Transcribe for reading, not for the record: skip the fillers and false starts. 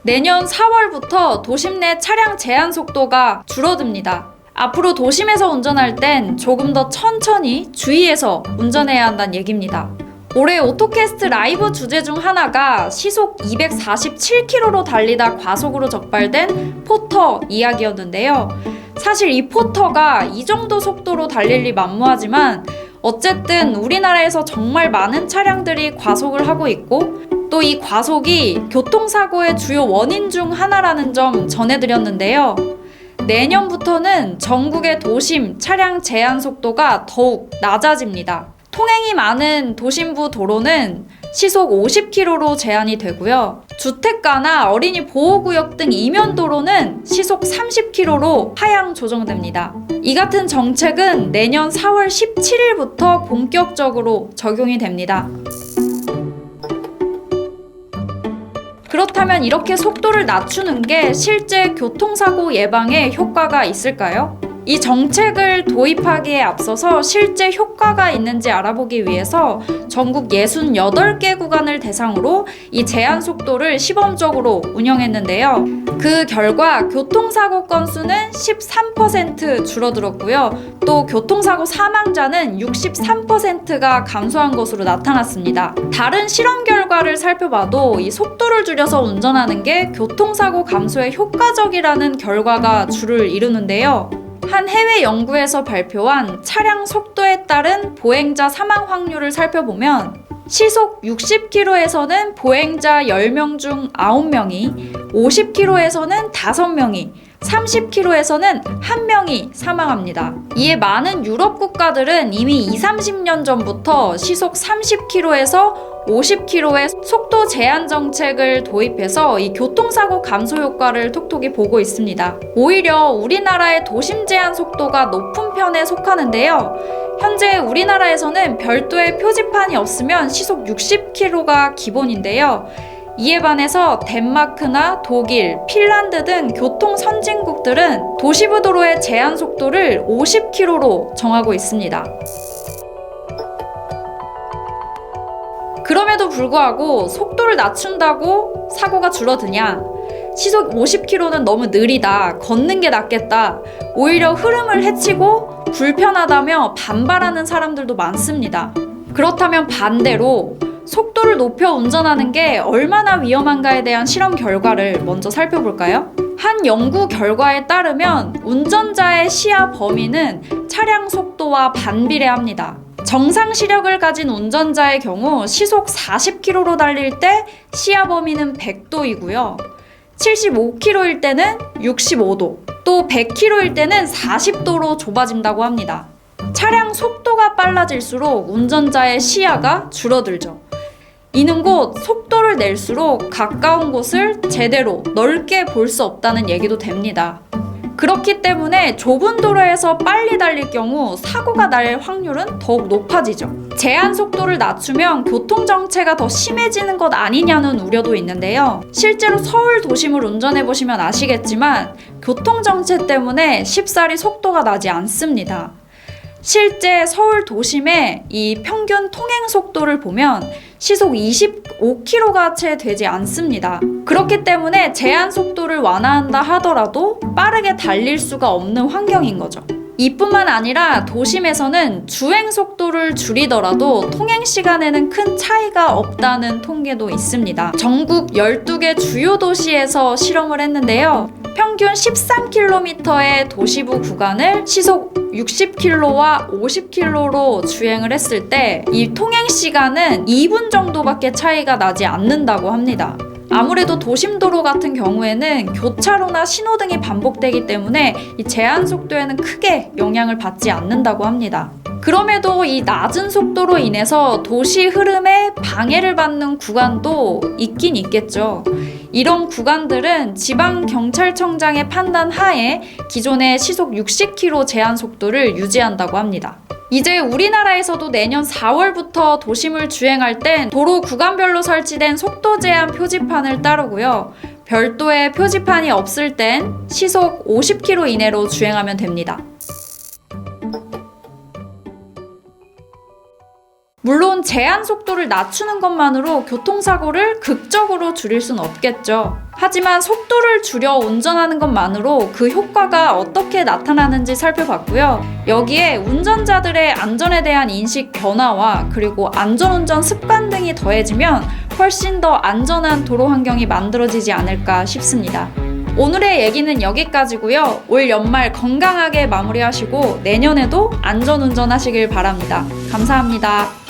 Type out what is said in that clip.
내년 4월부터 도심 내 차량 제한 속도가 줄어듭니다. 앞으로 도심에서 운전할 땐 조금 더 천천히 주의해서 운전해야 한다는 얘기입니다. 올해 오토캐스트 라이브 주제 중 하나가 시속 247km로 달리다 과속으로 적발된 포터 이야기였는데요. 사실 이 포터가 이 정도 속도로 달릴 리 만무하지만 어쨌든 우리나라에서 정말 많은 차량들이 과속을 하고 있고 또 이 과속이 교통사고의 주요 원인 중 하나라는 점 전해드렸는데요. 내년부터는 전국의 도심 차량 제한 속도가 더욱 낮아집니다. 통행이 많은 도심부 도로는 시속 50km로 제한이 되고요. 주택가나 어린이 보호구역 등 이면도로는 시속 30km로 하향 조정됩니다. 이 같은 정책은 내년 4월 17일부터 본격적으로 적용이 됩니다. 그렇다면 이렇게 속도를 낮추는 게 실제 교통사고 예방에 효과가 있을까요? 이 정책을 도입하기에 앞서서 실제 효과가 있는지 알아보기 위해서 전국 68개 구간을 대상으로 이 제한 속도를 시범적으로 운영했는데요. 그 결과 교통사고 건수는 13% 줄어들었고요. 또 교통사고 사망자는 63%가 감소한 것으로 나타났습니다. 다른 실험 결과를 살펴봐도 이 속도를 줄여서 운전하는 게 교통사고 감소에 효과적이라는 결과가 주를 이루는데요. 한 해외 연구에서 발표한 차량 속도에 따른 보행자 사망 확률을 살펴보면 시속 60km에서는 보행자 10명 중 9명이, 50km에서는 5명이, 30km에서는 1명이 사망합니다. 이에 많은 유럽 국가들은 이미 20-30년 전부터 시속 30km에서 50km의 속도 제한 정책을 도입해서 이 교통사고 감소 효과를 톡톡히 보고 있습니다. 오히려 우리나라의 도심 제한 속도가 높은 편에 속하는데요. 현재 우리나라에서는 별도의 표지판이 없으면 시속 60km가 기본인데요. 이에 반해서 덴마크나 독일, 핀란드 등 교통 선진국들은 도시부 도로의 제한 속도를 50km로 정하고 있습니다. 그럼에도 불구하고 속도를 낮춘다고 사고가 줄어드냐? 시속 50km는 너무 느리다. 걷는 게 낫겠다. 오히려 흐름을 해치고 불편하다며 반발하는 사람들도 많습니다. 그렇다면 반대로 속도를 높여 운전하는 게 얼마나 위험한가에 대한 실험 결과를 먼저 살펴볼까요? 한 연구 결과에 따르면 운전자의 시야 범위는 차량 속도와 반비례합니다. 정상 시력을 가진 운전자의 경우 시속 40km로 달릴 때 시야 범위는 100도이고요. 75km일 때는 65도, 또 100km일 때는 40도로 좁아진다고 합니다. 차량 속도가 빨라질수록 운전자의 시야가 줄어들죠. 이는 곧 속도를 낼수록 가까운 곳을 제대로 넓게 볼 수 없다는 얘기도 됩니다. 그렇기 때문에 좁은 도로에서 빨리 달릴 경우 사고가 날 확률은 더욱 높아지죠. 제한 속도를 낮추면 교통정체가 더 심해지는 것 아니냐는 우려도 있는데요. 실제로 서울 도심을 운전해보시면 아시겠지만 교통정체 때문에 쉽사리 속도가 나지 않습니다. 실제 서울 도심의 이 평균 통행 속도를 보면 시속 25km가 채 되지 않습니다. 그렇기 때문에 제한 속도를 완화한다 하더라도 빠르게 달릴 수가 없는 환경인 거죠. 이뿐만 아니라 도심에서는 주행 속도를 줄이더라도 통행 시간에는 큰 차이가 없다는 통계도 있습니다. 전국 12개 주요 도시에서 실험을 했는데요. 평균 13km의 도시부 구간을 시속 60km와 50km로 주행을 했을 때 이 통행 시간은 2분 정도밖에 차이가 나지 않는다고 합니다. 아무래도 도심도로 같은 경우에는 교차로나 신호등이 반복되기 때문에 이 제한 속도에는 크게 영향을 받지 않는다고 합니다. 그럼에도 이 낮은 속도로 인해서 도시 흐름에 방해를 받는 구간도 있긴 있겠죠. 이런 구간들은 지방경찰청장의 판단 하에 기존의 시속 60km 제한 속도를 유지한다고 합니다. 이제 우리나라에서도 내년 4월부터 도심을 주행할 땐 도로 구간별로 설치된 속도 제한 표지판을 따르고요. 별도의 표지판이 없을 땐 시속 50km 이내로 주행하면 됩니다. 물론 제한 속도를 낮추는 것만으로 교통사고를 극적으로 줄일 수는 없겠죠. 하지만 속도를 줄여 운전하는 것만으로 그 효과가 어떻게 나타나는지 살펴봤고요. 여기에 운전자들의 안전에 대한 인식 변화와 그리고 안전운전 습관 등이 더해지면 훨씬 더 안전한 도로 환경이 만들어지지 않을까 싶습니다. 오늘의 얘기는 여기까지고요. 올 연말 건강하게 마무리하시고 내년에도 안전운전 하시길 바랍니다. 감사합니다.